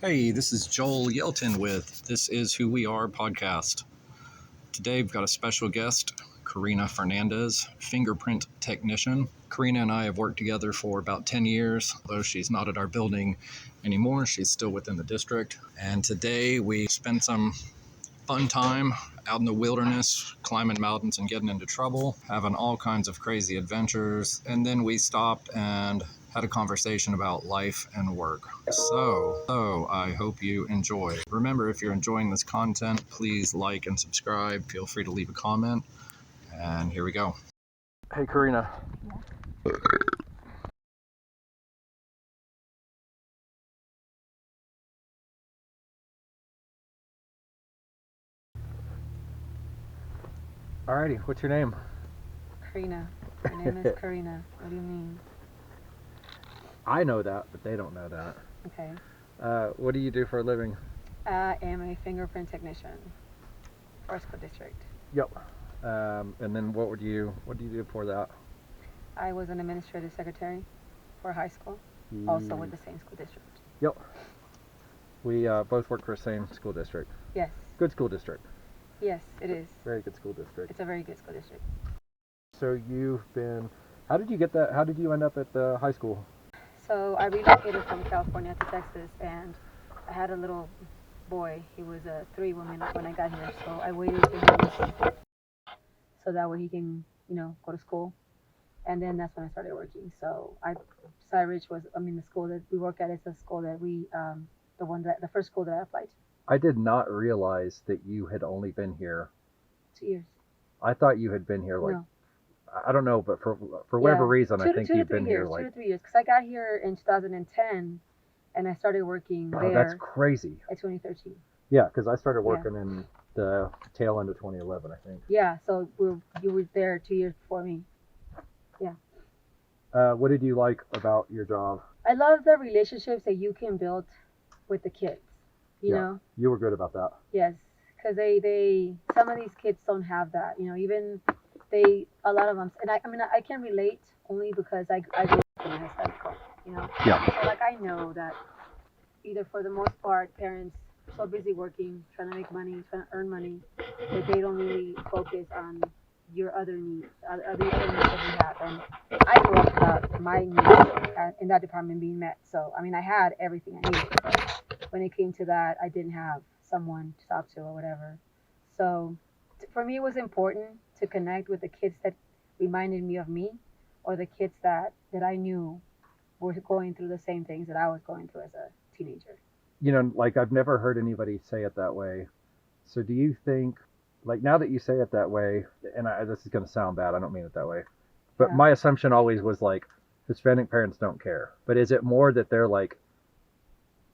Hey, this is Joel Yelton with This Is Who We Are podcast. Today we've got a special guest, Karina Fernandez, fingerprint technician. Karina and I have worked together for about 10 years, although she's not at our building anymore. She's still within the district. And today we spent some fun time out in the wilderness, climbing mountains and getting into trouble, having all kinds of crazy adventures. And then we stopped and had a conversation about life and work. So I hope you enjoy. Remember, if you're enjoying this content, please like and subscribe. Feel free to leave a comment. And here we go. Hey, Karina. Yeah. Alrighty, what's your name? Karina. My name is Karina. What do you mean? I know that, but they don't know that. Okay. What do you do for a living? I am a fingerprint technician for a school district. Yep. And then what do you do before that? I was an administrative secretary for high school, also with the same school district. Yep. We both work for the same school district. Yes. Good school district. Yes, it is. Very good school district. It's a very good school district. So how did you get that? How did you end up at the high school? So I relocated from California to Texas, and I had a little boy. He was 3 when I got here, so I waited for him so that way he can, go to school. And then that's when I started working. So Ridge was, the school that we work at is the school that the first school that I applied to. I did not realize that you had only been here 2 years. I thought you had been here No. I don't know, but for whatever reason, I think you've been here 2 to 3 years. Because I got here in 2010, and I started working there. That's crazy. At 2013. Yeah, because I started working in the tail end of 2011, I think. Yeah, so you were there 2 years before me. Yeah. What did you like about your job? I love the relationships that you can build with the kids. You know. You were good about that. Yes, because some of these kids don't have that. Even a lot of them, and I can relate only because I grew up in a Hispanic home. Yeah. So I know that either for the most part, parents are so busy working, trying to make money, trying to earn money, that they don't really focus on your other needs, the other needs that you have. And I grew up without my needs in that department being met. So I had everything I needed. But when it came to that, I didn't have someone to talk to or whatever. So for me, it was important to connect with the kids that reminded me of me, or the kids that I knew were going through the same things that I was going through as a teenager. I've never heard anybody say it that way. So do you think, now that you say it that way, and this is going to sound bad, I don't mean it that way, but my assumption always was Hispanic parents don't care. But is it more that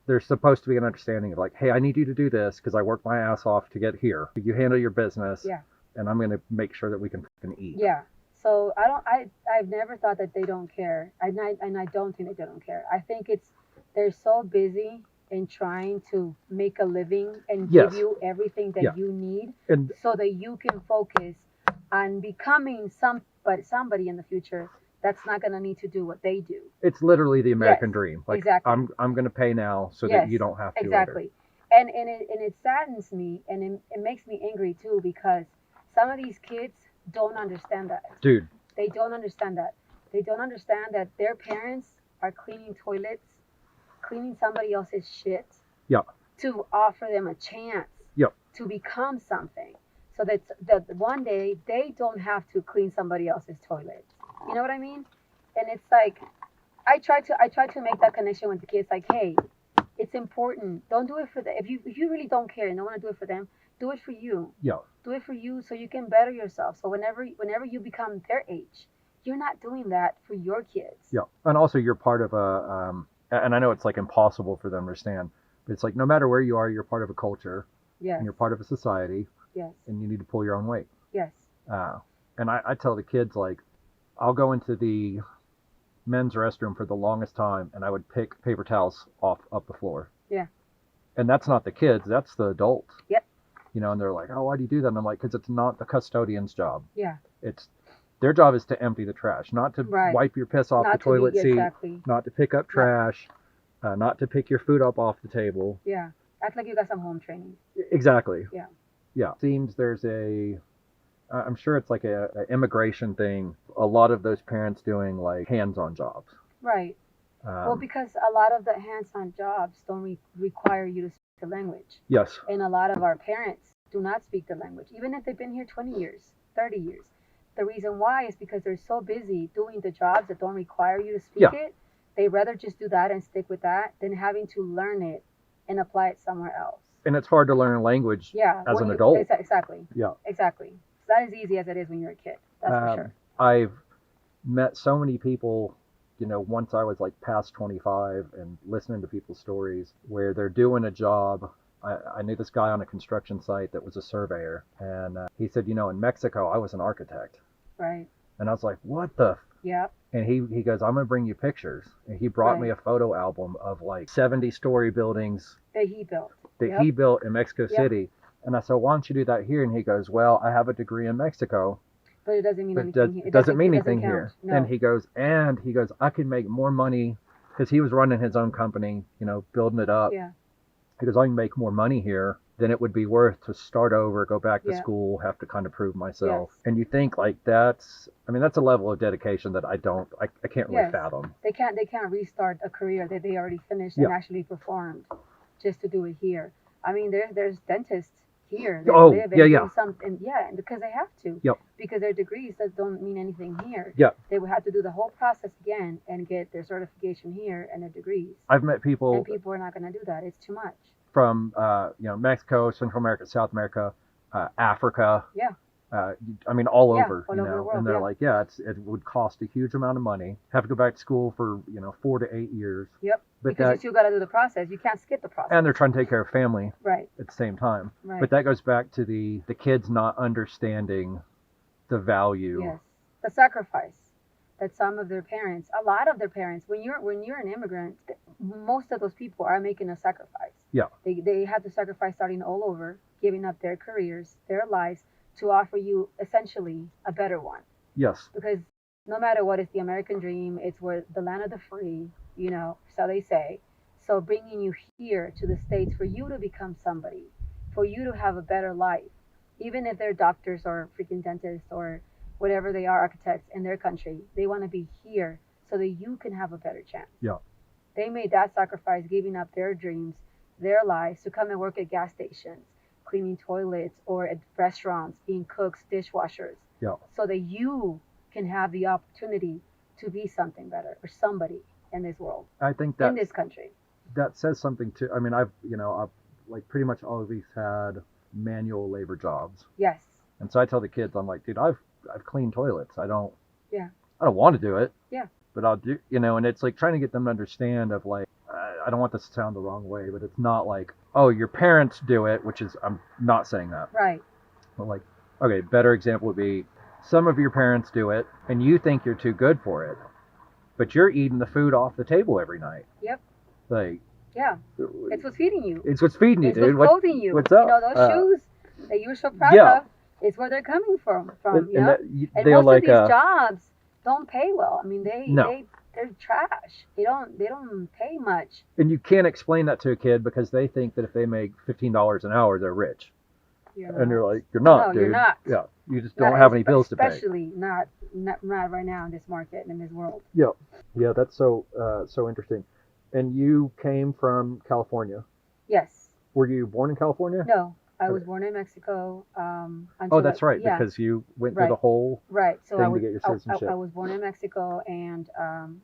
there's supposed to be an understanding of hey, I need you to do this because I worked my ass off to get here. You handle your business. Yeah. And I'm going to make sure that we can fucking eat. Yeah. So I've never thought that they don't care. And I don't think that they don't care. I think they're so busy in trying to make a living and give you everything that you need, and so that you can focus on becoming somebody in the future that's not going to need to do what they do. It's literally the American dream. Exactly. I'm going to pay now so that you don't have to. Exactly. Later. And it saddens me, and it makes me angry too, because some of these kids don't understand that. Dude. They don't understand that. They don't understand that their parents are cleaning toilets, cleaning somebody else's shit. Yeah. To offer them a chance. Yep. To become something. So that one day they don't have to clean somebody else's toilet. You know what I mean? And it's I try to make that connection with the kids. Hey, it's important. Don't do it for them. If you really don't care and don't want to do it for them, do it for you. Yeah. Do it for you so you can better yourself. So whenever you become their age, you're not doing that for your kids. Yeah. And also you're part of and I know it's impossible for them to understand, but it's no matter where you are, you're part of a culture. Yes. And you're part of a society. Yes. And you need to pull your own weight. Yes. And I tell the kids, I'll go into the men's restroom for the longest time and I would pick paper towels up the floor. Yeah. And that's not the kids, that's the adults. Yep. And they're oh, why do you do that? And I'm because it's not the custodian's job. Yeah. Their job is to empty the trash, not to wipe your piss off the toilet seat, not to pick up trash. not to pick your food up off the table. Yeah. Act like you got some home training. Exactly. Yeah. Yeah. Seems there's I'm sure it's like a immigration thing. A lot of those parents doing like hands-on jobs. Right. Well, because a lot of the hands-on jobs don't require you to speak the language. Yes. And a lot of our parents do not speak the language, even if they've been here 20 years, 30 years. The reason why is because they're so busy doing the jobs that don't require you to speak it. They'd rather just do that and stick with that than having to learn it and apply it somewhere else. And it's hard to learn a language as an adult. Exactly. Yeah. Exactly. It's not as easy as it is when you're a kid. That's for sure. I've met so many people, you know, once I was like past 25 and listening to people's stories where they're doing a job. I knew this guy on a construction site that was a surveyor, and he said, you know, in Mexico, I was an architect. Right. And I was like, what the? Yeah. And he goes, I'm going to bring you pictures. And he brought me a photo album of like 70-story buildings that he built. He built in Mexico City. And I said, why don't you do that here? And he goes, well, I have a degree in Mexico. But it doesn't mean anything here. It doesn't mean anything here. No. And he goes, I can make more money, because he was running his own company, you know, building it up. Yeah. He goes, I can make more money here than it would be worth to start over, go back to school, have to kind of prove myself. Yes. And you think like that's a level of dedication that I can't really fathom. They can't restart a career that they already finished and actually performed just to do it here. I mean, there's dentists here that live and do something, because they have to. Yep. Because their degrees that don't mean anything here. Yeah. They would have to do the whole process again and get their certification here and their degrees. I've met people. And people are not going to do that. It's too much. From Mexico, Central America, South America, Africa. Yeah. I mean, all over, all over the world, and they're like, it would cost a huge amount of money. Have to go back to school for 4 to 8 years. Yep. But because you still got to do the process. You can't skip the process. And they're trying to take care of family. Right. At the same time. Right. But that goes back to the kids not understanding the value. Yes. The sacrifice that some of their parents, a lot of their parents, when you're an immigrant, most of those people are making a sacrifice. Yeah. They have to sacrifice starting all over, giving up their careers, their lives, to offer you essentially a better one. Yes. Because no matter what, it's the American dream. It's where the land of the free, so they say. So bringing you here to the States for you to become somebody, for you to have a better life, even if they're doctors or freaking dentists or whatever they are, architects in their country, they want to be here so that you can have a better chance. Yeah. They made that sacrifice, giving up their dreams, their lives to come and work at gas stations, cleaning toilets, or at restaurants, being cooks, dishwashers. Yeah. So that you can have the opportunity to be something better or somebody in this world. I think that in this country. That says something too. I mean, I've like pretty much always had manual labor jobs. Yes. And so I tell the kids, I'm like, dude, I've cleaned toilets. I don't want to do it. Yeah. But I'll do, and it's like trying to get them to understand of like, I don't want this to sound the wrong way, but it's not like, oh, your parents do it, which is, I'm not saying that. Right. But like, okay, better example would be some of your parents do it and you think you're too good for it, but you're eating the food off the table every night. Yep. Like. Yeah. It's what's feeding you. It's what's feeding you, dude. It's what's clothing you. What's up? Those shoes that you're so proud of, it's where they're coming from. And most of these jobs don't pay well. I mean, they're trash. They don't pay much. And you can't explain that to a kid because they think that if they make $15 an hour, they're rich. And you're like, you're not, no, dude. You're not. Yeah, you just don't have any bills to pay. Especially not right now in this market and in this world. Yeah, that's so interesting. And you came from California. Yes. Were you born in California? No, I was born in Mexico. That's right, because you went through the whole so thing to get your citizenship. I was born in Mexico, and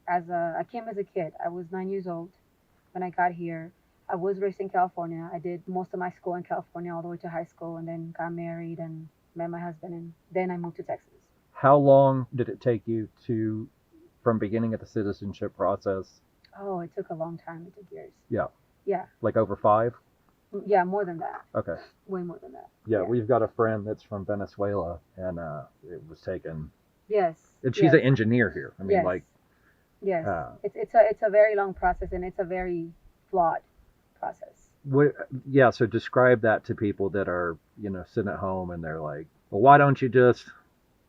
I came as a kid. I was 9 years old when I got here. I was raised in California. I did most of my school in California all the way to high school, and then got married and met my husband, and then I moved to Texas. How long did it take you from beginning of the citizenship process? Oh, it took a long time. It took years. Yeah. Yeah. Like over 5? Yeah, more than that. Okay. Way more than that. Yeah, we've got a friend that's from Venezuela, and it was taken. Yes. And she's an engineer here. I mean, Yes. It's a very long process, and it's a very flawed process. So describe that to people that are, sitting at home and they're like, well, why don't you just...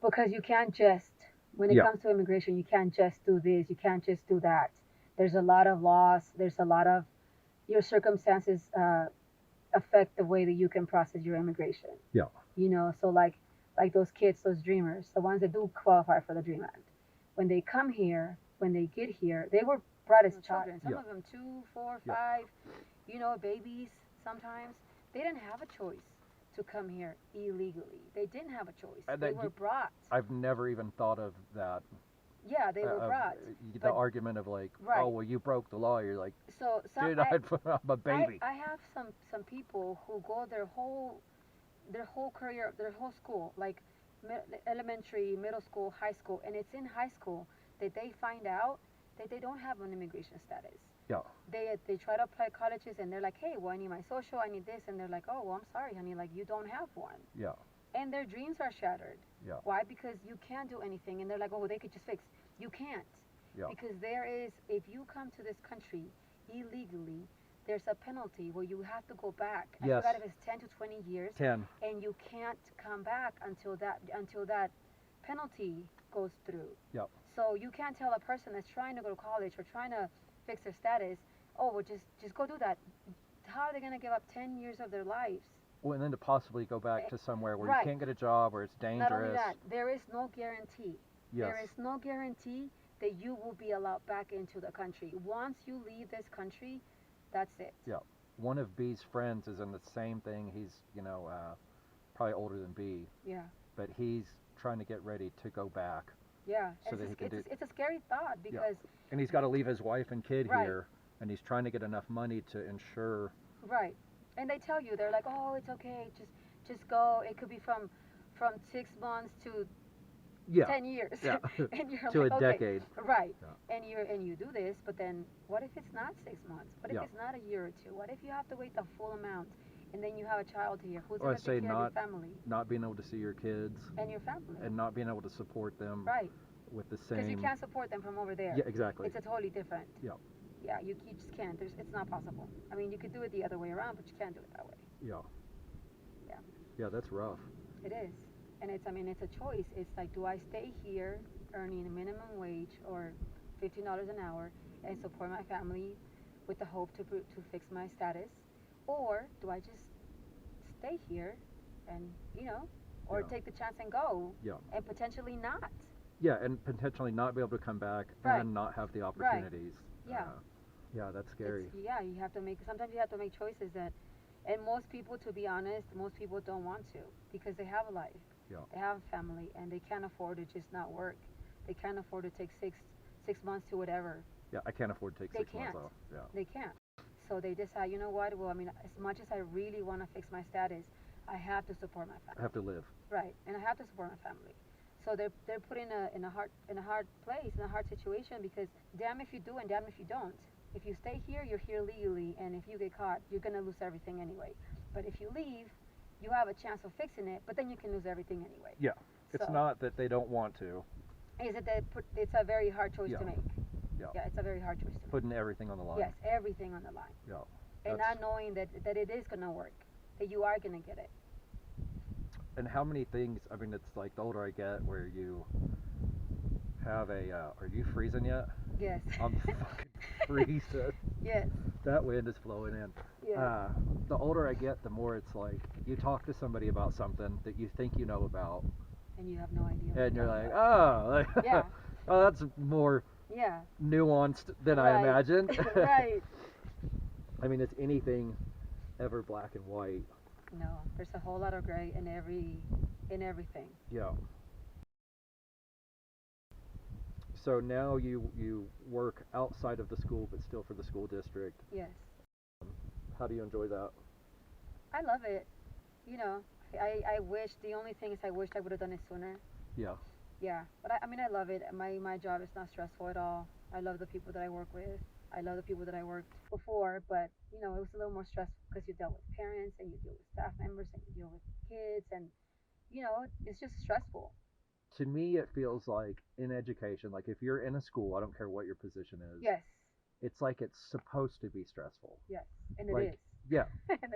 Because you can't just, when it comes to immigration, you can't just do this, you can't just do that. There's a lot of loss. There's a lot of your circumstances affect the way that you can process your immigration. Yeah. So like those kids, those dreamers, the ones that do qualify for the Dream Act, when they come here, when they get here, they were brought as children. Some Yeah. of them 2, 4, Yeah. 5, babies. Sometimes they didn't have a choice to come here illegally. They didn't have a choice. They were brought. I've never even thought of that. Yeah, they were brought. The But argument of like, right. oh well, you broke the law. You're like, So dude, I'm a baby. I have some people who go their whole career, their whole school, like elementary, middle school, high school, and it's in high school that they find out that they don't have an immigration status. Yeah. They try to apply colleges and they're like, hey, well, I need my social, I need this, and they're like, oh, well, I'm sorry, honey, like you don't have one. Yeah. And their dreams are shattered. Yeah. Why? Because you can't do anything, and they're like, oh, they could just fix. You can't. Yeah. Because there is, if you come to this country illegally, there's a penalty where you have to go back. Yes. I forgot if it's 10 to 20 years. 10. And you can't come back until that penalty goes through. Yep. So you can't tell a person that's trying to go to college or trying to fix their status, oh, well, just go do that. How are they going to give up 10 years of their lives? Well, and then to possibly go back to somewhere where Right. you can't get a job, where it's dangerous. Not only that, there is no guarantee. Yes. There is no guarantee that you will be allowed back into the country. Once you leave this country, that's it. Yeah. One of B's friends is in the same thing. He's, probably older than B. Yeah. But he's trying to get ready to go back. Yeah. So that he can do. It's a scary thought because. Yeah. And he's got to leave his wife and kid Right. here, and he's trying to get enough money to insure. Right. And they tell you, they're like, oh, it's okay, just go. It could be from 6 months to 10 years. Yeah. And you're to like, a okay. decade. Right. Yeah. And you do this, but then what if it's not 6 months? What if Yeah. it's not a year or two? What if you have to wait the full amount and then you have a child here? Who's Or going to take care of your family? Not being able to see your kids. And your family. And not being able to support them. Right. With the same. Because you can't support them from over there. Yeah, exactly. It's a totally different. Yeah. Yeah, you just can't. It's not possible. I mean, you could do it the other way around, but you can't do it that way. Yeah. Yeah. Yeah, that's rough. It is. And it's a choice. It's like, do I stay here earning a minimum wage or $15 an hour and support my family with the hope to fix my status? Or do I just stay here and, or take the chance and go? Yeah. And potentially not. Yeah, and potentially not be able to come back Right. and not have the opportunities. Yeah. Yeah, that's scary. Sometimes you have to make choices and most people, to be honest, most people don't want to because they have a life. Yeah. They have a family and they can't afford to just not work. They can't afford to take six months to whatever. Yeah, I can't afford to take 6 months off. Yeah. They can't. So they decide, you know what? Well, I mean, as much as I really want to fix my status, I have to support my family. I have to live. Right, and I have to support my family. So they're put in a hard place, in a hard situation because damn if you do and damn if you don't. If you stay here, you're here legally, and if you get caught, you're gonna lose everything anyway. But if you leave, you have a chance of fixing it, but then you can lose everything anyway. Yeah, it's So, not that they don't want to. Is it that it's a very hard choice Yeah. to make? Yeah. Yeah, it's a very hard choice to make. Putting everything on the line. Yes, everything on the line. Yeah. And not knowing that it is gonna work, that you are gonna get it. And how many things? I mean, it's like the older I get, where you have a. Are you freezing yet? Yes. I'm fucking freezing. Yes. That wind is blowing in. Yeah. The older I get, the more it's like you talk to somebody about something that you think you know about, And you have no idea. what and you're talking like, about. oh, Yeah. oh, that's more Yeah. nuanced than I Right. imagined. Right. I mean, it's anything ever black and white. No, there's a whole lot of gray in everything. Yeah. So now you work outside of the school, but still for the school district. Yes. How do you enjoy that? I love it. I wish, the only thing is I wished I would have done it sooner. Yeah. Yeah, but I mean, I love it. My job is not stressful at all. I love the people that I work with. I love the people that I worked before, but it was a little more stressful because you dealt with parents and you deal with staff members and you deal with kids and it's just stressful. To me, it feels like in education, like if you're in a school, I don't care what your position is. Yes. It's like it's supposed to be stressful. Yes, and it Like, is. Yeah,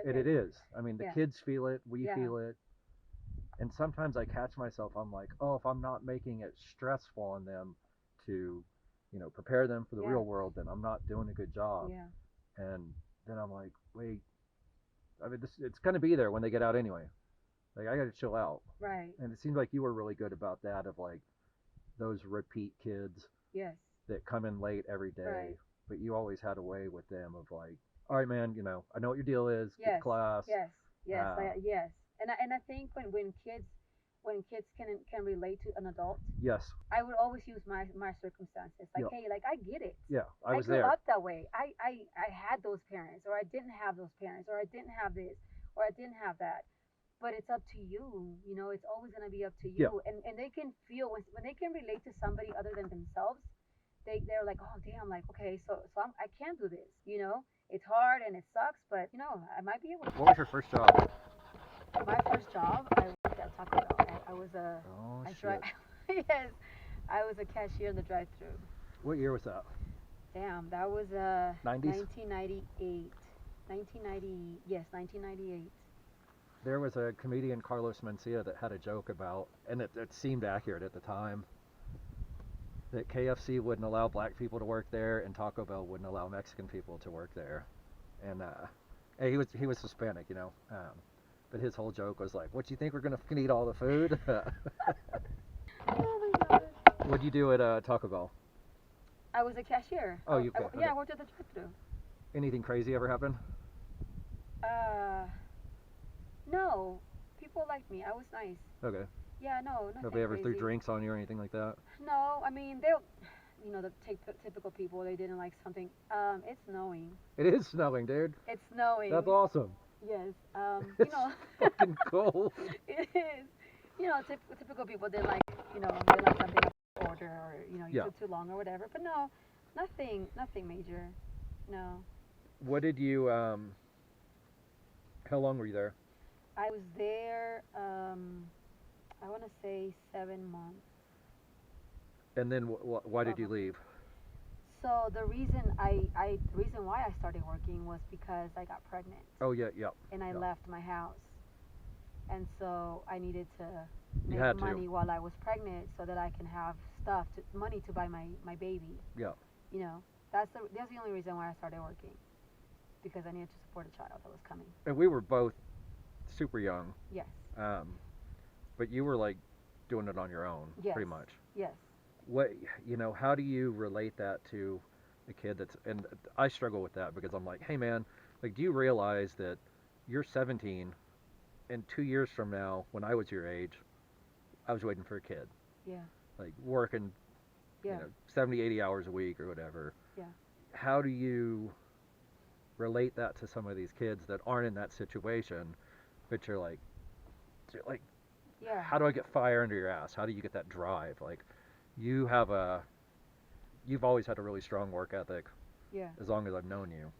and it is. I mean, the Yeah. kids feel it, we Yeah. feel it. And sometimes I catch myself, I'm like, oh, if I'm not making it stressful on them to prepare them for the Yeah. real world, then I'm not doing a good job. Yeah. And then I'm like, wait, I mean, it's going to be there when they get out anyway. Like, I got to chill out. Right. And it seems like you were really good about that, of like those repeat kids Yes. that come in late every day, Right. but you always had a way with them of like, all right, man, I know what your deal is. Get to Yes. class. Yes. Yes. Uh, Yes. And I think when kids can relate to an adult, yes. I would always use my circumstances. Like, Yep. hey, like I get it. Yeah, I was grew there. up that way. I had those parents, or I didn't have those parents, or I didn't have this, or I didn't have that. But it's up to you. It's always gonna be up to Yeah. you. And they can feel when they can relate to somebody other than themselves. They're like, oh damn, like okay, so I can't do this. It's hard and it sucks, but I might be able to. What was your first job? My first job, I worked at Taco Bell. I was a. Oh, I shit. yes, I was a cashier in the drive-thru. What year was that? Damn, that was 90s? 1998. 1990, yes, 1998. There was a comedian, Carlos Mencia, that had a joke about, and it seemed accurate at the time, that KFC wouldn't allow black people to work there and Taco Bell wouldn't allow Mexican people to work there. And he was Hispanic, but his whole joke was like, what, do you think we're going to eat all the food? Oh my god. What'd you do at Taco Bell? I was a cashier. Oh, you I, okay. yeah, I worked at the drive-thru. Anything crazy ever happen? No. People liked me. I was nice. Okay. Yeah, no, nothing Nobody ever crazy. threw drinks on you or anything like that? No, I mean they'll, the typical people. They didn't like something. It's snowing. It is snowing, dude. It's snowing. That's awesome. Yes. It's fucking cold. It is. Typical people. They like something up to order, or you Yeah. took too long or whatever. But no, nothing major. No. What did you, how long were you there? I was there. I want to say 7 months. And then why did you leave? So the reason why I started working was because I got pregnant. Oh, yeah, yeah. And I left my house. And so I needed to You make had to. money while I was pregnant so that I can have money to buy my baby. Yeah. That's the only reason why I started working. Because I needed to support a child that was coming. And we were both super young. Yes. But you were like doing it on your own, Yes. pretty much. Yes. How do you relate that to a kid and I struggle with that because I'm like, hey man, like, do you realize that you're 17 and 2 years from now, when I was your age, I was waiting for a kid. Yeah. Like working, Yeah. 70, 80 hours a week or whatever. Yeah. How do you relate that to some of these kids that aren't in that situation, but you're like, Yeah. how do I get fire under your ass? How do you get that drive? Like, you've always had a really strong work ethic. Yeah. As long as I've known you.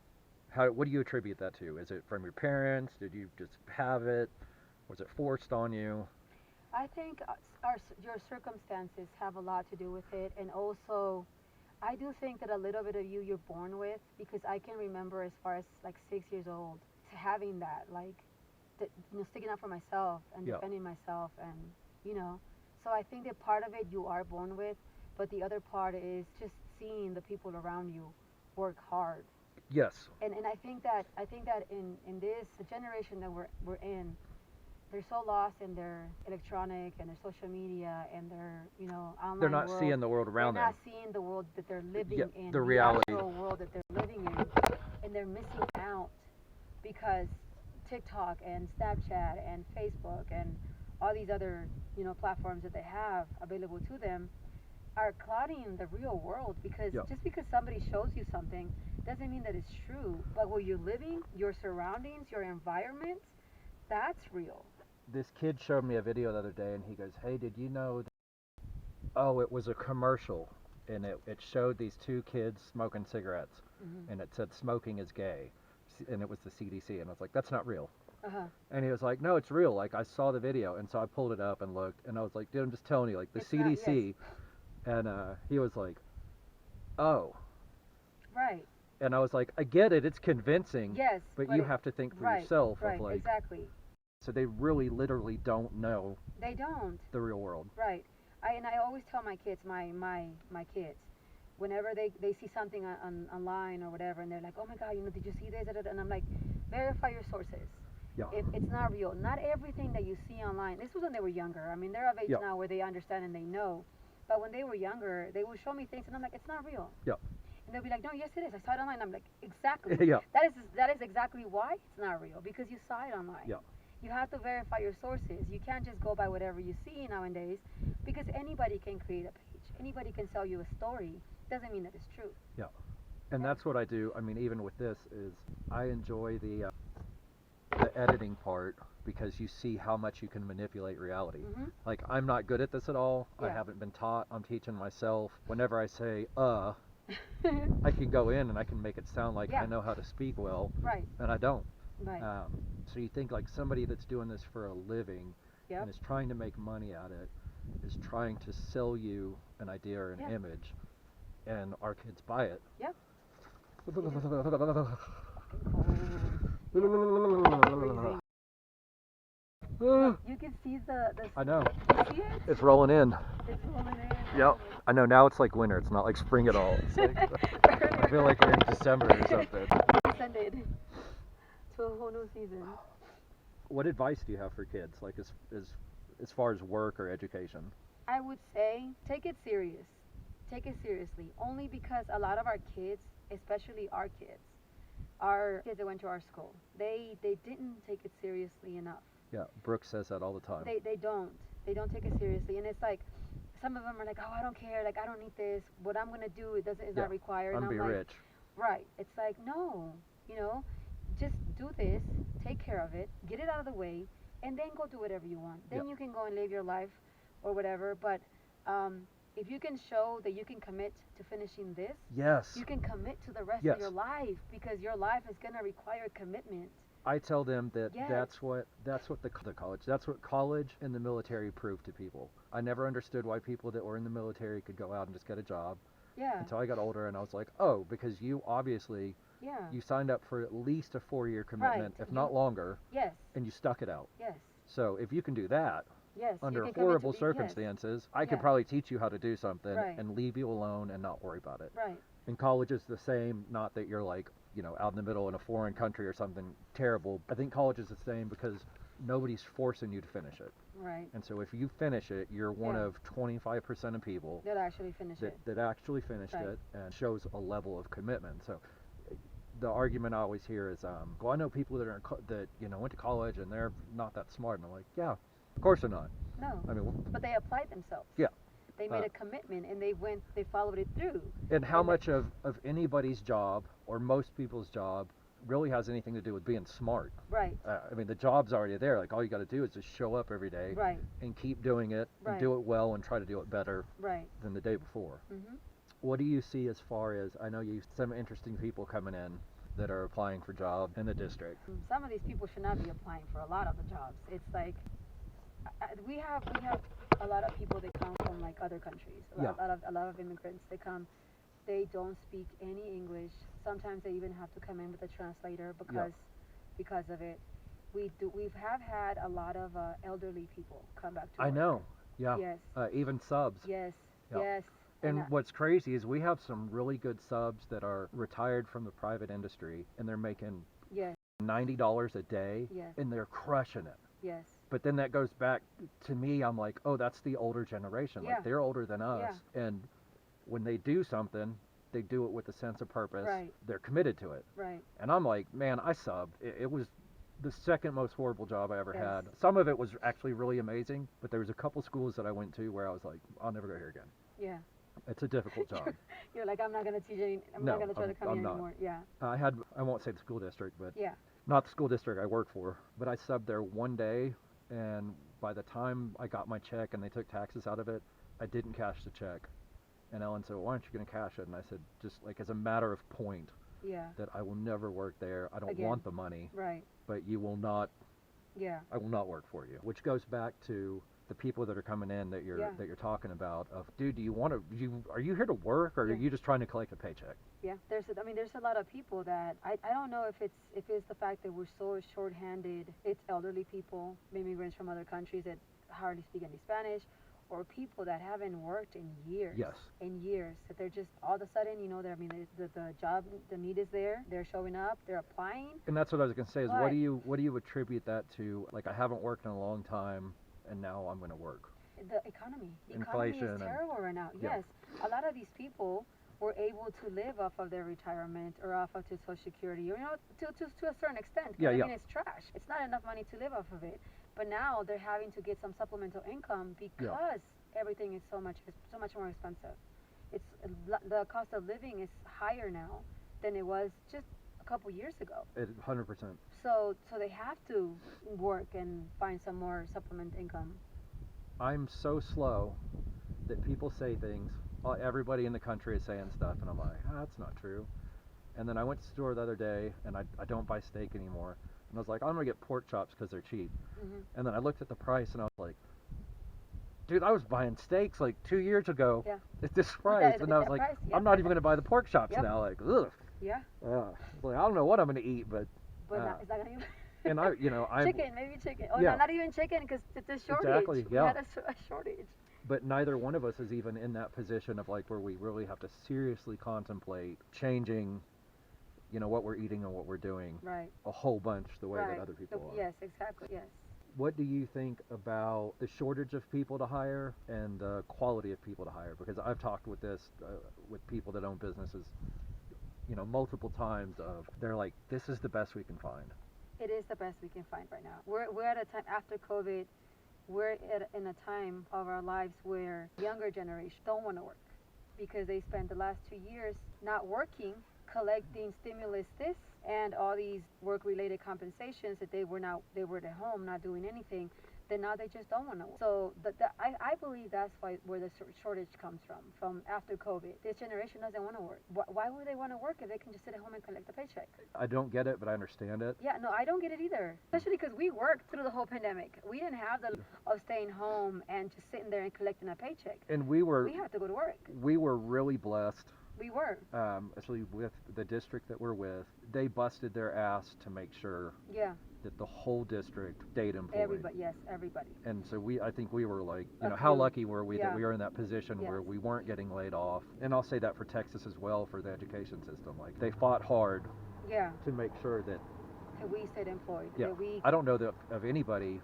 What do you attribute that to? Is it from your parents? Did you just have it? Was it forced on you? I think your circumstances have a lot to do with it, and also I do think that a little bit of you're born with, because I can remember as far as like 6 years old having that, like, sticking up for myself and Yeah. defending myself, and so I think that part of it you are born with, but the other part is just seeing the people around you work hard. Yes. And I think that in this generation that we're in, they're so lost in their electronic and their social media and their online They're not world. seeing the world around They're them. not seeing the world that they're living Yeah, in, the reality. actual world that they're living in, and they're missing out because TikTok and Snapchat and Facebook and all these other platforms that they have available to them are clouding the real world, because Yep. just because somebody shows you something doesn't mean that it's true. But where you're living, your surroundings, your environment, that's real. This kid showed me a video the other day and he goes, hey, did you know oh, it was a commercial and it showed these two kids smoking cigarettes and it said smoking is gay, and it was the CDC, and I was like, that's not real. Uh-huh. And he was like, no, it's real, like I saw the video. And so I pulled it up and looked, and I was like, dude, I'm just telling you, like, the It's not- CDC. And he was like, oh. Right. And I was like, I get it, it's convincing, Yes. but you have to think for right, yourself right, of like, exactly. so they really literally don't know They don't. the real world. Right. I always tell my kids, my kids, whenever they see something online or whatever, and they're like, oh my God, did you see this? And I'm like, verify your sources. Yeah. If it's not real, not everything that you see online. This was when they were younger. I mean, they're of age Yeah. now where they understand and they know. But when they were younger, they would show me things, and I'm like, it's not real. Yeah. And they'll be like, no, yes, it is. I saw it online. I'm like, exactly. Yeah. That is exactly why it's not real, because you saw it online. Yeah. You have to verify your sources. You can't just go by whatever you see nowadays, because anybody can create a page. Anybody can sell you a story. Doesn't mean that it's true. Yeah. And that's what I do. I mean, even with this, is I enjoy the editing part, because you see how much you can manipulate reality. Mm-hmm. Like, I'm not good at this at all. Yeah. I haven't been taught. I'm teaching myself. Whenever I say I can go in and I can make it sound like Yeah. I know how to speak well, Right. and I don't. Right. So you think like somebody that's doing this for a living Yep. and is trying to make money at it, is trying to sell you an idea or an Yeah. image, and our kids buy it. Yep. You can see the I know. You see it? It's rolling in. It's rolling in. Yep. I know, now it's like winter. It's not like spring at all. It's like, I feel like we're in December or something. Descended to a whole new season. What advice do you have for kids, like as far as work or education? I would say take it serious. Take it seriously. Only because a lot of our kids, especially our kids that went to our school, they didn't take it seriously enough. Yeah, Brooke says that all the time. They don't. They don't take it seriously, and it's like some of them are like, oh, I don't care. Like, I don't need this. What I'm gonna do, it's Yeah, not required. I'm And be I'm like, rich. right. It's like, no, just do this, take care of it, get it out of the way, and then go do whatever you want. Then Yeah. you can go and live your life or whatever. But if you can show that you can commit to finishing this, Yes. you can commit to the rest Yes. of your life, because your life is going to require commitment. I tell them that Yes. that's what the college, that's what college and the military proved to people. I never understood why people that were in the military could go out and just get a job Yeah. until I got older, and I was like, oh, because you obviously Yeah. you signed up for at least a 4-year commitment, Right. if not longer, Yes. and you stuck it out. Yes. So if you can do that Yes. you under can commit horrible to be- yes. circumstances, I could Yeah. probably teach you how to do something Right. and leave you alone and not worry about it. Right. And college is the same, not that you're like, out in the middle in a foreign country or something terrible. I think college is the same because nobody's forcing you to finish it. Right. And so if you finish it, you're one Yeah. of 25% of people They'll actually finish it. that actually finished Right. it and shows a level of commitment. So the argument I always hear is, well, I know people that went to college and they're not that smart. And I'm like, yeah, of course they're not. No. I mean, But they applied themselves. Yeah. They made a commitment, and they followed it through. and how And much of anybody's job or most people's job really has anything to do with being smart? Right. I mean, the job's already there. Like, all you got to do is just show up every day Right. and keep doing it and Right. do it well and try to do it better Right. than the day before. Mhm. What do you see as far as, I know you some interesting people coming in that are applying for jobs in the district? Some of these people should not be applying for a lot of the jobs. It's like we have a lot of people that come from like other countries. Yeah. A lot of immigrants. They come. They don't speak any English. Sometimes they even have to come in with a translator because of it. We've had a lot of elderly people come back to I work. know. Yeah. Yes. Even subs. Yes. Yeah. Yes. And what's crazy is we have some really good subs that are retired from the private industry, and they're making Yes. $90 a day, Yes. and they're crushing it. Yes. But then that goes back to me, I'm like, oh, that's the older generation. Yeah. Like, they're older than us. And when they do something, they do it with a sense of purpose. Right. They're committed to it. Right. And I'm like, man, I subbed. It was the second most horrible job I ever Yes. had. Some of it was actually really amazing, but there was a couple schools that I went to where I was like, I'll never go here again. Yeah. It's a difficult job. You're like, I'm not gonna teach any. I'm No, not gonna try to come I'm here not. anymore. Yeah. I won't say the school district, but Yeah. not the school district I work for, but I subbed there one day, and by the time I got my check and they took taxes out of it, I didn't cash the check. And Ellen said, why aren't you going to cash it? And I said, just like as a matter of point, Yeah. that I will never work there. I don't Again. want the money, Right. but you will not, Yeah. I will not work for you. Which goes back to the people that are coming in that you're Yeah. talking about of, dude, do you want to, are you here to work, or Yeah. are you just trying to collect a paycheck? Yeah. There's a lot of people that I don't know if it's the fact that we're so short-handed. It's elderly people, immigrants from other countries that hardly speak any Spanish, for people that haven't worked in years. Yes. In years, that they're just all of a sudden, the job, the need is there. They're showing up. They're applying. And that's what I was gonna say is But what do you attribute that to? Like, I haven't worked in a long time, and now I'm gonna work. the economy. The Inflation economy is terrible right now. yeah. Yes, a lot of these people were able to live off of their retirement or off of to Social Security, to a certain extent. Yeah, I yeah. mean, it's trash. It's not enough money to live off of it. But now they're having to get some supplemental income because everything is so much more expensive. It's the cost of living is higher now than it was just a couple years ago. 100%. So they have to work and find some more supplement income. I'm so slow that people say things. Everybody in the country is saying stuff, and I'm like, that's not true. And then I went to the store the other day, and I don't buy steak anymore. And I was like, I'm gonna get pork chops because they're cheap. And then I looked at the price, and I was like, dude, I was buying steaks like 2 years ago at this price, and I was like, price, I'm not even gonna buy the pork chops now. Like, ugh. Yeah. Like, I don't know what I'm gonna eat, but. It's not gonna be. And I'm chicken, maybe chicken. Oh, yeah. no, not even chicken because it's a shortage. Exactly, yeah. We had a shortage. But neither one of us is even in that position of like where we really have to seriously contemplate changing, what we're eating and what we're doing. Right. A whole bunch the way that other people are. Yes, exactly. Yes. What do you think about the shortage of people to hire and the quality of people to hire? Because I've talked with with people that own businesses, multiple times of they're like, this is the best we can find. It is the best we can find right now. We're at a time after COVID. We're in a time of our lives where younger generation don't want to work because they spent the last 2 years not working, collecting stimulus this and all these work-related compensations that they were at home not doing anything. Then now they just don't want to work. So I believe that's where the shortage comes from after COVID. This generation doesn't want to work. Why would they want to work if they can just sit at home and collect a paycheck? I don't get it, but I understand it. Yeah, no, I don't get it either. Especially because we worked through the whole pandemic. We didn't have the of staying home and just sitting there and collecting a paycheck. And we had to go to work. We were really blessed. We were. Actually, with the district that we're with, they busted their ass to make sure that the whole district stayed employed. Everybody. And so I think we were like, how lucky were we that we were in that position Yes. where we weren't getting laid off. And I'll say that for Texas as well, for the education system. Like, they fought hard to make sure that we stayed employed. Yeah. I don't know of anybody,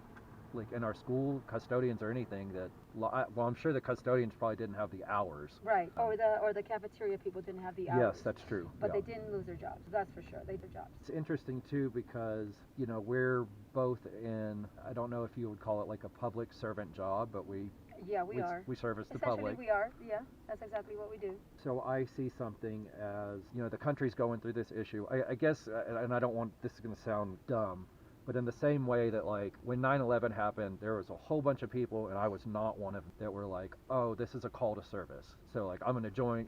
like in our school, custodians or anything, that, well, I'm sure the custodians probably didn't have the hours. Right. Or the cafeteria people didn't have the hours. Yes, that's true. But they didn't lose their jobs. That's for sure. They did jobs. It's interesting too because, we're both in, I don't know if you would call it like a public servant job, but we are. We service the public. We are. Yeah, that's exactly what we do. So I see something as, the country's going through this issue. I guess, and I don't want, this is going to sound dumb, but in the same way that, like, when 9/11 happened, there was a whole bunch of people, and I was not one of them, that were like, oh, this is a call to service. So, like, I'm going to join,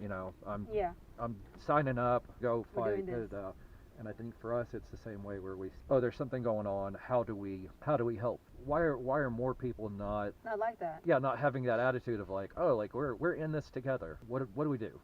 I'm signing up, go fight. And I think for us, it's the same way where there's something going on. How do we help? Why are more people not like that? Yeah, not having that attitude of like, oh, like we're in this together. What do we do?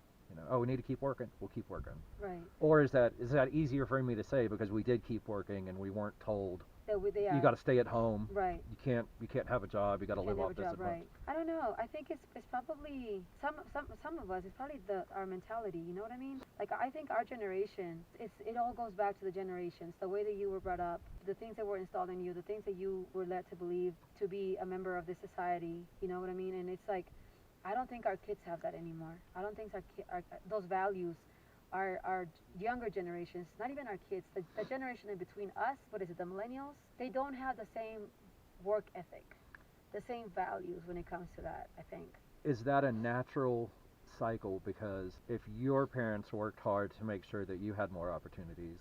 Oh, we need to keep working. We'll keep working. Right. Or is that easier for me to say because we did keep working and we weren't told that you got to stay at home. Right. You can't have a job. You got to live off this. Right. I don't know. I think it's probably some of us. It's probably our mentality. You know what I mean? Like, I think our generation. It all goes back to the generations. The way that you were brought up, the things that were installed in you, the things that you were led to believe to be a member of this society. You know what I mean? And it's like, I don't think our kids have that anymore. I don't think those values. Our younger generations, not even our kids, the generation in between us, the millennials, they don't have the same work ethic, the same values when it comes to that, I think. Is that a natural cycle? Because if your parents worked hard to make sure that you had more opportunities,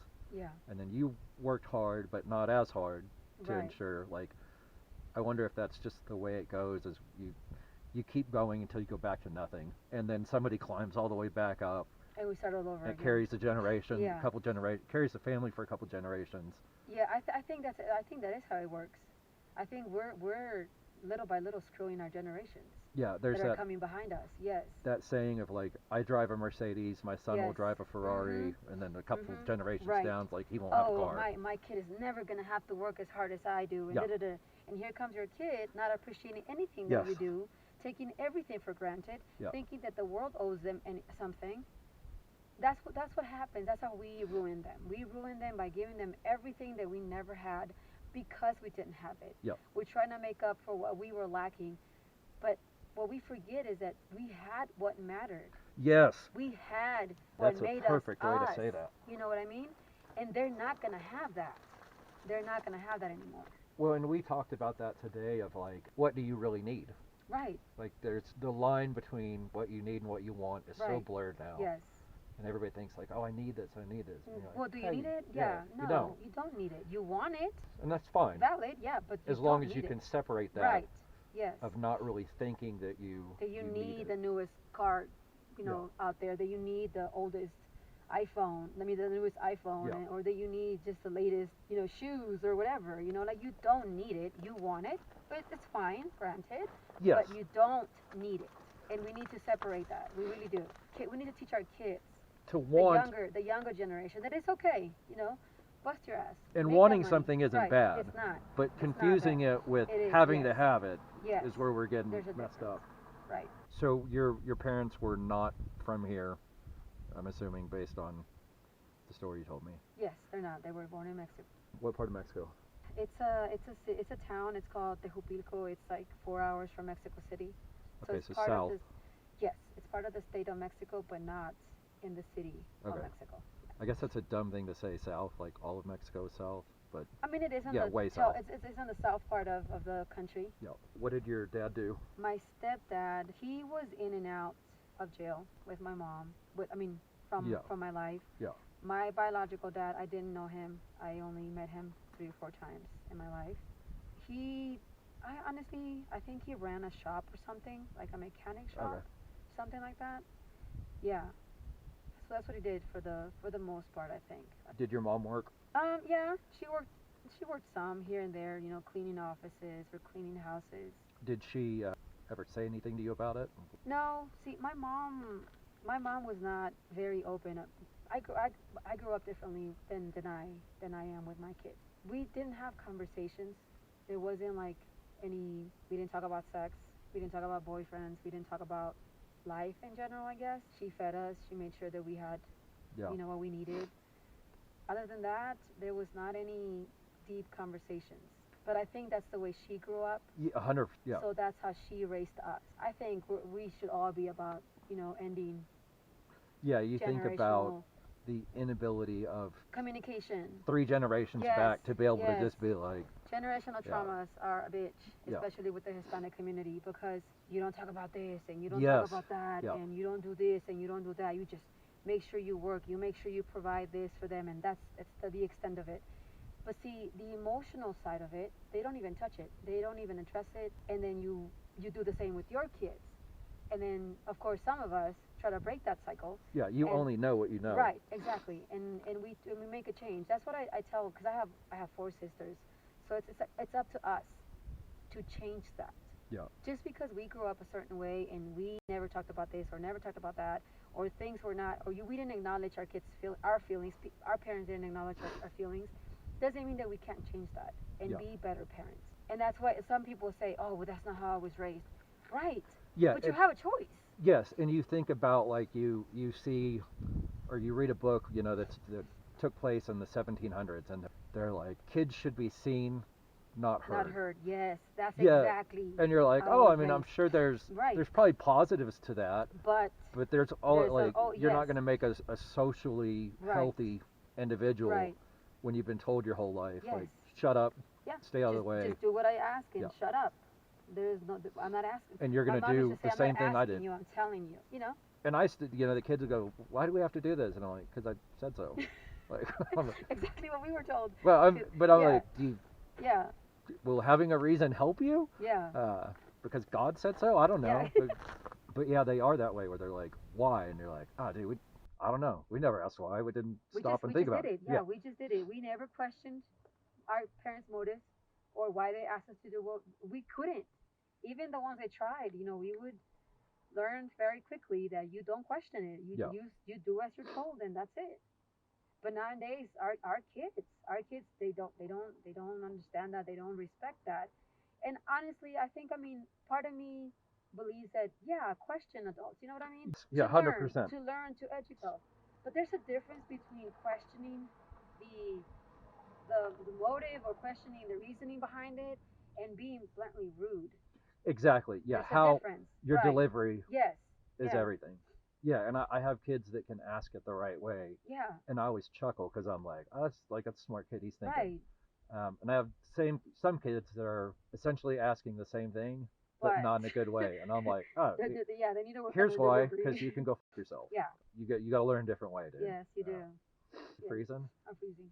and then you worked hard but not as hard to ensure, like, I wonder if that's just the way it goes, is you keep going until you go back to nothing, and then somebody climbs all the way back up. And we start all over again. It carries a generation, carries a family for a couple generations. Yeah, I think that is how it works. I think we're little by little screwing our generations. Yeah, there's that are coming behind us. Yes. That saying of like, I drive a Mercedes, my son will drive a Ferrari, and then a couple of generations down, it's like he won't have a car. My kid is never gonna have to work as hard as I do, and and here comes your kid not appreciating anything that you do, taking everything for granted, Yeah. thinking that the world owes them something. That's what happens. That's how we ruin them. We ruin them by giving them everything that we never had because we didn't have it. Yeah. We're trying to make up for what we were lacking, but what we forget is that we had what mattered. Yes. We had what That's made a perfect us way us. to say that. You know what I mean? And they're not gonna have that. They're not gonna have that anymore. Well, and we talked about that today of like, what do you really need? Right. Like, there's the line between what you need and what you want is so Right. blurred now. Yes. And everybody thinks like, oh, I need this, I need this. And you're like, Well, do you "Hey, need it? yeah, No, you don't need it. You want it, And that's fine. valid, yeah, but you As long don't as you need can it. separate that Right. Yes. of not really thinking that you Need it. the newest car, out there. That you need the oldest iPhone. I mean, the newest iPhone, Yeah. or that you need just the latest, shoes or whatever. Like you don't need it. You want it, but it's fine, granted. Yes. But you don't need it, and we need to separate that. We really do. We need to teach our kids, To want the younger generation, that it's okay. Bust your ass. and Make that wanting money. something isn't Right. bad. It's not. But not confusing bad. it with It is, having to yes. have it Yes. is where we're getting There's a messed up. Right. So your parents were not from here, I'm assuming, based on the story you told me. Yes, they're not. They were born in Mexico. What part of Mexico? It's a town. It's called Tejupilco. It's like 4 hours from Mexico City. Okay, it's so part south. of yes, it's part of the state of Mexico, but not in the city of Okay. Mexico. I guess that's a dumb thing to say south, like all of Mexico is south, but I mean, it is on Yeah, the way so south. it's on the south part of the country. yeah. What did your dad do? My stepdad, he was in and out of jail with my mom. Yeah. From my life. Yeah. My biological dad, I didn't know him. I only met him 3 or 4 times in my life. I think he ran a shop or something, like a mechanic shop, Okay. something like that. Yeah. So that's what he did for the most part, I think. Did your mom work? Yeah, she worked. She worked some here and there, cleaning offices or cleaning houses. Did she ever say anything to you about it? No, see, my mom was not very open. I grew up differently than I am with my kids. We didn't have conversations. There wasn't like we didn't talk about sex. We didn't talk about boyfriends. We didn't talk about life in general, I guess. She fed us. She made sure that we had, Yeah. what we needed. Other than that, there was not any deep conversations. But I think that's the way she grew up. Yeah, 100. Yeah. So that's how she raised us. I think we should all be about, ending Yeah, you think about generational the inability of communication. 3 generations Yes, back to be able yes. to just be like, Generational Yeah. traumas are a bitch, Yeah. especially with the Hispanic community, because you don't talk about this and you don't Yes. talk about that Yeah. and you don't do this and you don't do that. You just make sure you work. You make sure you provide this for them, and that's the extent of it. But see, the emotional side of it, they don't even touch it. They don't even address it, and then you do the same with your kids. And then, of course, some of us try to break that cycle. yeah, you And- only know what you know. Right, exactly, and we make a change. That's what I tell, because I have 4 sisters, so it's up to us to change that. Yeah. Just because we grew up a certain way and we never talked about this or never talked about that, or things were not, we didn't acknowledge our kids' our feelings. Our parents didn't acknowledge our feelings. Doesn't mean that we can't change that and Yeah. be better parents. And that's why some people say, "Oh, well, that's not how I was raised." Right. Yeah. But you have a choice. Yes, and you think about like you see, or you read a book, that took place in the 1700s, and they're like, kids should be seen, not heard. Not heard. Yes, that's Yeah, exactly. And you're like, how oh, I I mean, I'm raised. sure there's Right. probably positives to that, But but there's you're not yes. going to make a socially Right. healthy individual right. when you've been told your whole life, Yes. like, shut up, Yeah. stay out of the way, Just do what I ask and Yeah. shut up. I'm not asking. and you're My going to mom do used to the say, same I'm thing not I asking did. you, I'm telling you. And the kids would go, why do we have to do this? And I'm like, because I said so. Like, I'm like, Exactly what we were told. well, I'm Yeah. like, Yeah. will having a reason help you? Yeah. Because God said so? I don't know. Yeah. But yeah, they are that way where they're like, why? And you're like, oh, dude, I don't know. We never asked why. We didn't stop and think about did it. it. Yeah, we just did it. We never questioned our parents' motives or why they asked us to do what we couldn't. Even the ones that tried, we would learn very quickly that you don't question it. Yeah. You do as you're told, and that's it. But nowadays, our kids, they don't understand that. They don't respect that. And honestly, I think, part of me believes that, yeah, question adults. You know what I mean? Yeah, To learn, 100%. to educate. But there's a difference between questioning the the motive or questioning the reasoning behind it and being bluntly rude. Exactly. Yeah, There's a how difference. your Right. delivery Yes. is Yes. everything. Yeah, and I have kids that can ask it the right way, Yeah. and I always chuckle because I'm like, oh, that's a smart kid. He's thinking. Right. And I have some kids that are essentially asking the same thing, but But not in a good way. And I'm like, oh, yeah, they need to work on here's their why, delivery. because you can go f yourself. Yeah. You got to learn a different way, dude. Yes, you do. You Yes. freezing? I'm freezing.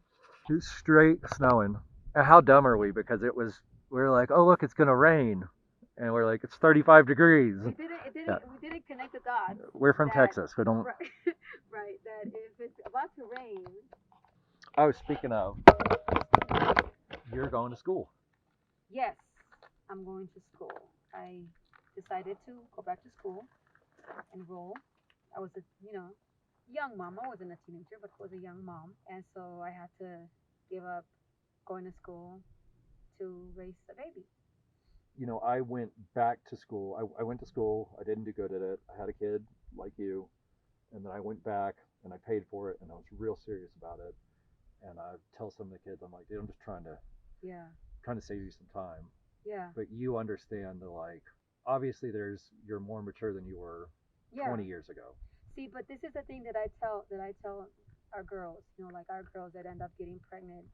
It's straight snowing. And how dumb are we? Because we are like, oh look, it's gonna rain, and we're like, it's 35 degrees. Yeah. We didn't connect the dots. We're from That Texas. We don't. right, right. That if it's about to rain, I was speaking of. You're going to school. yes, I'm going to school. I decided to go back to school, enroll. I was a young mom. I wasn't a teenager, but was a young mom, and so I had to give up going to school to raise a baby. I went back to school. I went to school. I didn't do good at it. I had a kid like you, and then I went back and I paid for it, and I was real serious about it. And I tell some of the kids, I'm like, dude, I'm just Yeah, trying to save you some time. yeah, But you understand that, like, obviously you're more mature than you were yeah. 20 years ago. See, but this is the thing that I tell our girls. Like our girls that end up getting pregnant.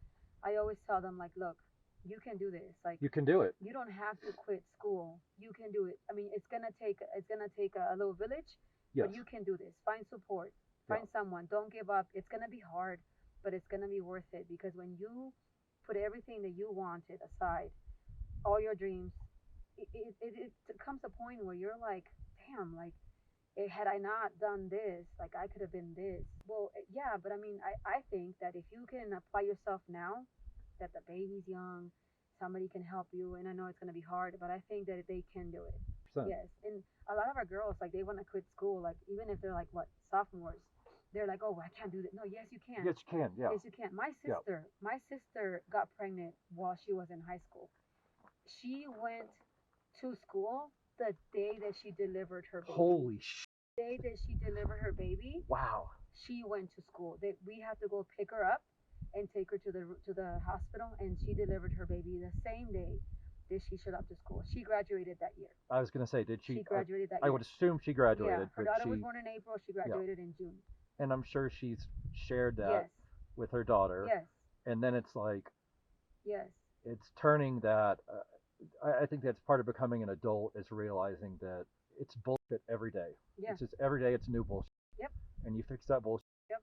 I always tell them like, look, you can do this. Like You can do it. you don't have to quit school. You can do it. I mean, it's gonna take a little village, Yes. but you can do this. Find support. Yeah. Find someone. Don't give up. It's gonna be hard, but it's gonna be worth it because when you put everything that you wanted aside, all your dreams, it comes a point where you're like, damn, like had I not done this, like I could have been this. Well, yeah, but I mean, I think that if you can apply yourself now, that the baby's young, somebody can help you, and I know it's gonna be hard, but I think that they can do it. 100%. Yes, and a lot of our girls, like they want to quit school, like even if they're like what sophomores, they're like, oh, I can't do that. No, yes, you can. Yes, you can. Yeah. Yes, you can. Yeah. My sister got pregnant while she was in high school. She went to school the day that she delivered her baby. Holy sh! Day that she delivered her baby, Wow. she went to school. We had to go pick her up and take her to the hospital, and she delivered her baby the same day that she showed up to school. She graduated that year. I was gonna say, did She she? graduated that I year. would assume she Yeah, graduated, her but daughter was she, born in April. She graduated in June. and I'm sure she's shared that Yes, with her daughter. yes, And then it's like, yes, it's turning that. I think that's part of becoming an adult is realizing that it's bullshit every day. yeah, It's just every day it's new bullshit. yep, And you fix that bullshit, yep.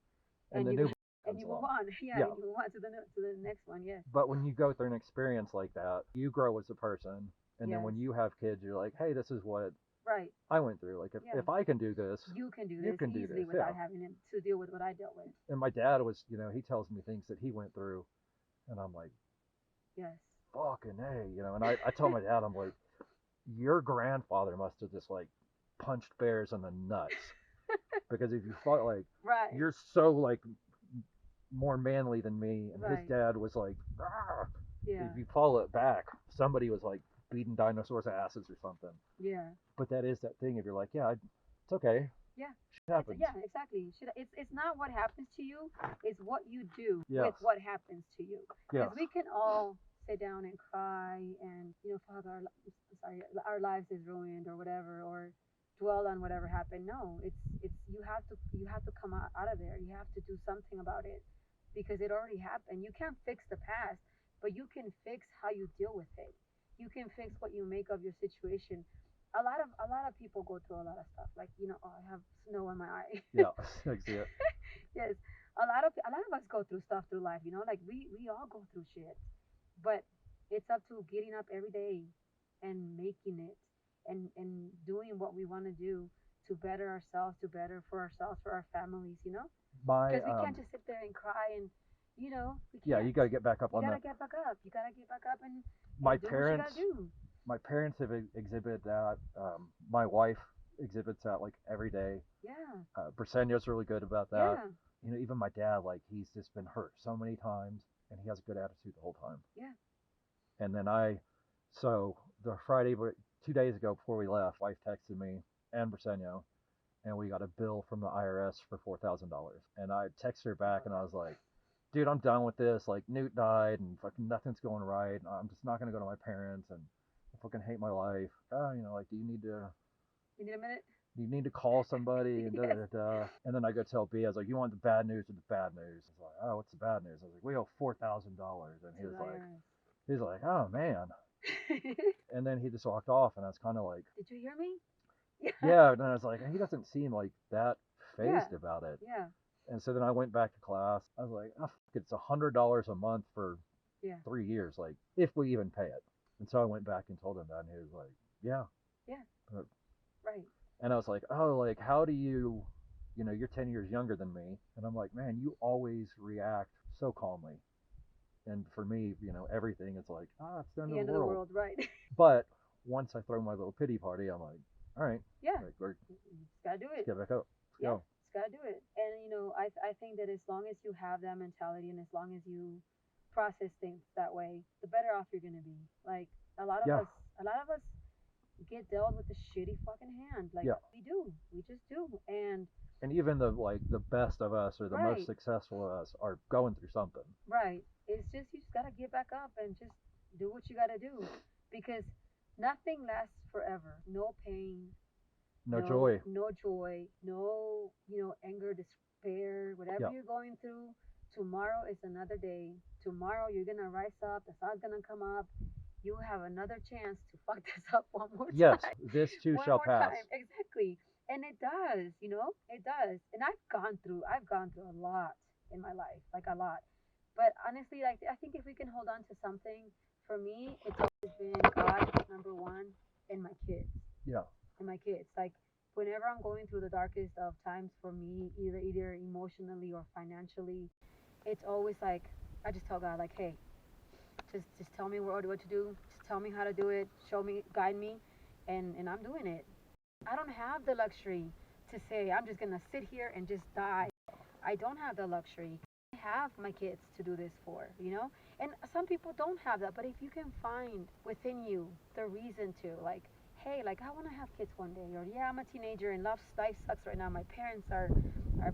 and And the you new bullshit and comes you move along. on. Yeah, Yeah. and you move on to the next one. Yes, But when you go through an experience like that, you grow as a person. And then yes, when you have kids, you're like, hey, this is what right. I went through. Like, Yeah. if I can do this, You can do you this can do easily this. without Yeah. having to deal with what I dealt with. And my dad was, he tells me things that he went through. And I'm like, Yes. fucking A, And I tell my dad, I'm like, your grandfather must have just, like, punched bears in the nuts. Because if you fought, like, Right. you're so, like, more manly than me. And his Right. dad was like, "Argh." Yeah. If you follow it back, somebody was, like, beating dinosaurs' asses or something. Yeah. But that is that thing if you're like, yeah, it's okay. Yeah. Shit happens. Yeah, exactly. It's not what happens to you, it's what you do Yes. with what happens to you. Yes. Because we can all sit down and cry and Father, our lives is ruined or whatever, or dwell on whatever happened. No, it's you have to come out of there. You have to do something about it because it already happened. You can't fix the past, but you can fix how you deal with it. You can fix what you make of your situation. A lot of people go through a lot of stuff. Like oh, I have snow in my eye. Yeah. I see it. Yes, a lot of us go through stuff through life. Like we all go through shit, but it's up to getting up every day and making it and doing what we want to do to better ourselves, to better for ourselves, for our families. My Because we can't just sit there and cry and we yeah, can't. you gotta get back up You on gotta that. get back up. You gotta get back up and My do what you parents, gotta do. my parents have exhibited that. My wife exhibits that like every day. Yeah. Brisenyo's really good about that. Yeah. Even my dad, like he's just been hurt so many times, and he has a good attitude the whole time. Yeah. And then so the Friday 2 days ago before we left, wife texted me and Briseño, and we got a bill from the IRS for $4,000. And I texted her back, and I was like, dude, I'm done with this. Like, Newt died, and fucking nothing's going right. I'm just not gonna go to my parents, and I fucking hate my life. Like, do you need to? You need a minute? You need to call somebody and da Yes. da da. And then I go tell B, I was like, you want the bad news or the bad news? He's like, oh, what's the bad news? I was like, we owe $4,000. And he's like, oh man. And then he just walked off, and I was kind of like, Did you hear me? yeah. And then I was like, he doesn't seem like that phased Yeah. about it. Yeah. And so then I went back to class. I was like, oh, it's $100 a month for Yeah. 3 years, like if we even pay it. And so I went back and told him that, and he was like, yeah. Yeah. But Right. And I was like, oh, like, how do you, you're 10 years younger than me. And I'm like, man, you always react so calmly. And for me, everything is like, it's the end The of end the of the world. world, right? But once I throw my little pity party, I'm like, all right, Yeah. like, we're, Just gotta do let's it. get back up. Let's Yeah. go. Just gotta do it. And I think that as long as you have that mentality and as long as you process things that way, the better off you're gonna be. Like a lot of Yeah. us get dealt with a shitty fucking hand. Like Yeah. we do. We just do. And even the best of us or the most Right. successful of us are going through something. Right. It's just you just gotta get back up and just do what you gotta do. Because nothing lasts forever. No pain, No joy. no joy, no, anger, despair, whatever Yeah. you're going through. Tomorrow is another day. Tomorrow you're gonna rise up. The sun's gonna come up. You have another chance to fuck this up one more Yes, time. this too One shall more pass. time. Exactly. And it does, it does. And I've gone through a lot in my life, like a lot. But honestly, like I think if we can hold on to something, for me, it's always been God number one and my kids. Yeah. And my kids. Like whenever I'm going through the darkest of times for me, either emotionally or financially, it's always like I just tell God like, hey, just tell me what to do. Just tell me how to do it. Show me, guide me, and I'm doing it. I don't have the luxury to say I'm just gonna sit here and just die. I don't have the luxury. I have my kids to do this for. And some people don't have that, but if you can find within you the reason to, like, hey, like I want to have kids one day, or yeah, I'm a teenager and life sucks right now. My parents are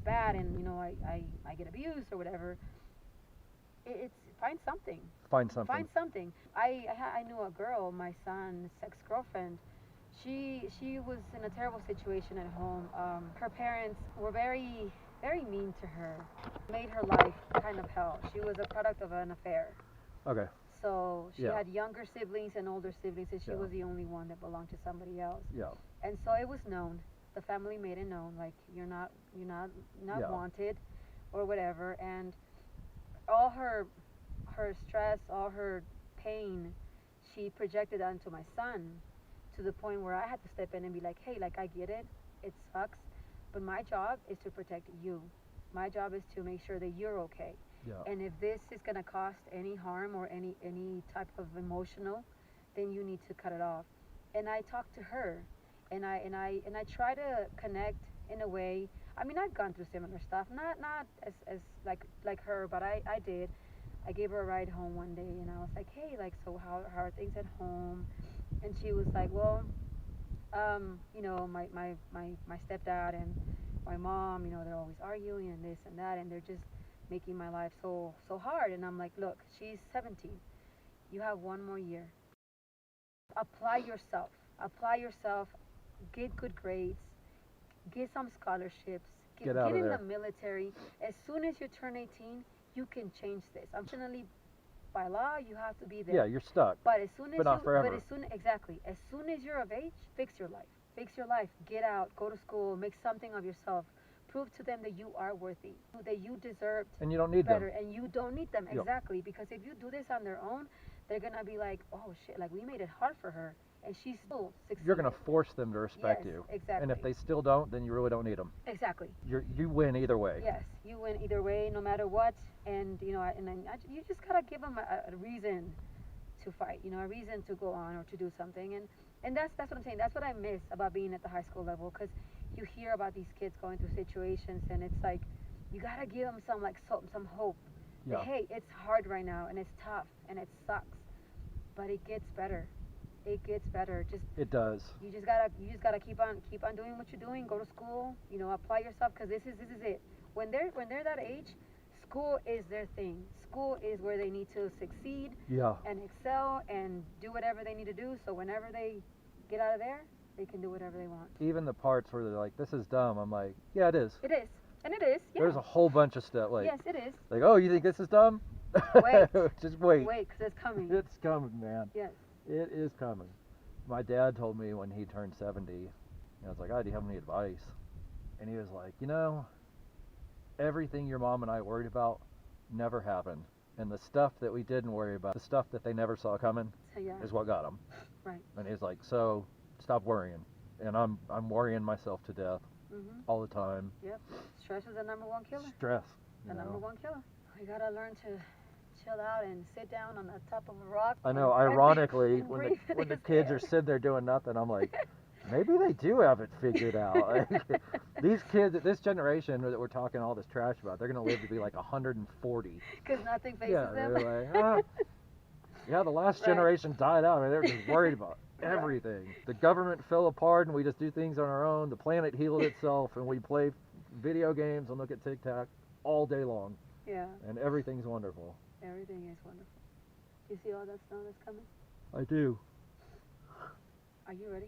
bad, and I get abused or whatever. It's find something. Find something. Find something. I knew a girl, my son's ex-girlfriend. She was in a terrible situation at home. Her parents were very very mean to her. Made her life kind of hell. She was a product of an affair. Okay. So she Yeah. had younger siblings and older siblings, and she Yeah. was the only one that belonged to somebody else. Yeah. And so it was known. The family made it known, like you're not Yeah. wanted, or whatever. And all her stress, all her pain, she projected onto my son, to the point where I had to step in and be like, hey, like I get it, it sucks, but my job is to protect you. My job is to make sure that you're okay. Yeah. And if this is gonna cost any harm or any type of emotional, then you need to cut it off. And I talked to her, and I try to connect in a way. I mean, I've gone through similar stuff, not as like her, but I did. I gave her a ride home one day, and I was like, hey, like, so how are things at home? And she was like, well, my stepdad and my mom, they're always arguing and this and that, and they're just making my life so hard. And I'm like, look, she's 17. You have one more year. Apply yourself. Apply yourself. Get good grades. Get some scholarships. Get out of in there. the military. As soon as you turn 18, you can change this. Unfortunately, by law, you have to be there. Yeah, you're stuck. But as soon as But not you, forever. but as soon as you're of age, fix your life. Fix your life. Get out. Go to school. Make something of yourself. Prove to them that you are worthy. That you deserve And you don't need better. them. And you don't need them. Yep. Exactly. Because if you do this on their own, they're gonna be like, oh shit, like we made it hard for her, and she's still succeeding. You're gonna force them to respect Yes, you. exactly. And if they still don't, then you really don't need them. Exactly. You win either way. Yes, you win either way, no matter what. And you just gotta give them a reason to fight. A reason to go on or to do something. And that's what I'm saying. That's what I miss about being at the high school level, because you hear about these kids going through situations, and it's like you gotta give them some hope. Yeah. That, hey, it's hard right now, and it's tough, and it sucks, but it gets better. it gets better. Just It does. you just gotta keep on doing what you're doing. Go to school, you know, apply yourself, because this is it. When they're that age, school is their thing. School is where they need to succeed Yeah. and excel and do whatever they need to do. So whenever they get out of there, they can do whatever they want. Even the parts where they're like, "This is dumb," I'm like, "Yeah, it is." It is, and it is. Yeah. There's a whole bunch of stuff like, yes, it is. like, "Oh, you think this is dumb?" Wait. Just wait. Wait, because it's coming. It's coming, man. Yes. It is coming. My dad told me when he turned 70, and I was like, "Oh, do you have any advice?" And he was like, "You know, everything your mom and I worried about never happened. And the stuff that we didn't worry about, the stuff that they never saw coming, So, yeah. is what got them." Right. And he's like, "So stop worrying." And I'm worrying myself to death Mhm. all the time. Yep. Stress is the number one killer. Stress. The You number know? one killer. We gotta learn to chill out and sit down on the top of a rock. I know. and- Ironically, and when breathe in the his kids air. are sitting there doing nothing, I'm like, maybe they do have it figured out. These kids, this generation that we're talking all this trash about, they're gonna live to be like 140. Because nothing faces Yeah, them. they're like, yeah, the last Right. generation died out. I mean, they're just worried about everything. The government fell apart, and we just do things on our own. The planet healed itself, and we play video games and look at TikTok all day long, Yeah, and everything's wonderful. everything is wonderful. You see all that snow that's coming? I do. Are you ready?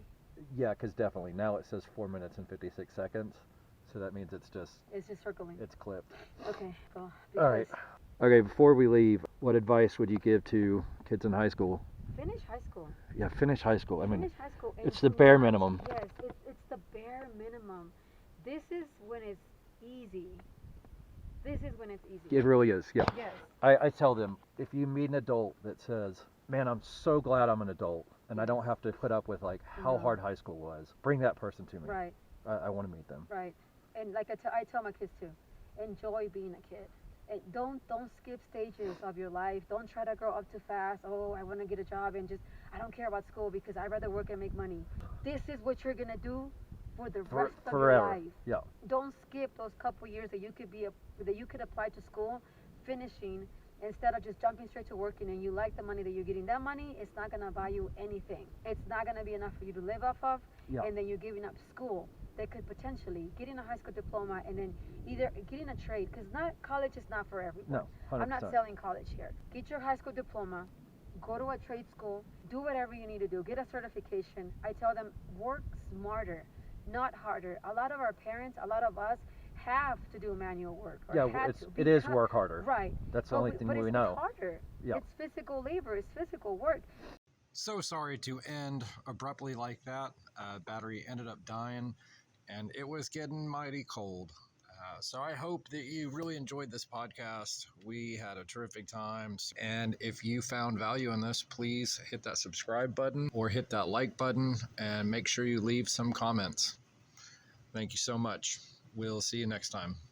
Yeah, because definitely now it says 4 minutes and 56 seconds, so that means it's It's just circling. it's clipped. Okay, go. All right. Okay, before we leave, what advice would you give to kids in high school? Finish high school. Yeah, finish high school. I mean, Finish high school. it's and the bare not- minimum. Yes, it's the bare minimum. This is when it's easy. This is when it's easy. it really is. Yeah. Yes. I tell them, if you meet an adult that says, "Man, I'm so glad I'm an adult and I don't have to put up with like how No. hard high school was," bring that person to me. Right. I want to meet them. Right. And like I tell my kids too, enjoy being a kid. And don't skip stages of your life. Don't try to grow up too fast. Oh, I want to get a job and just I don't care about school because I'd rather work and make money. This is what you're gonna do for the rest of your Forever. life. Yeah. Don't skip those couple years that you could apply to school, finishing instead of just jumping straight to working, and you like the money that you're getting. That money, it's not gonna buy you anything. It's not gonna be enough for you to live off of, Yeah. and then you're giving up school that could potentially getting a high school diploma and then either getting a trade, because not college is not for everyone. No. 100%. I'm not selling college here. Get your high school diploma, go to a trade school, do whatever you need to do, get a certification. I tell them, work smarter, not harder. A lot of our parents, a lot of us have to do manual work. Or Yeah, had it's to it is because- work harder. Right. That's the only thing but we it's know. harder. Yeah. It's physical labor. It's physical work. So sorry to end abruptly like that. Battery ended up dying, and it was getting mighty cold. So I hope that you really enjoyed this podcast. We had a terrific time. And if you found value in this, please hit that subscribe button or hit that like button and make sure you leave some comments. Thank you so much. We'll see you next time.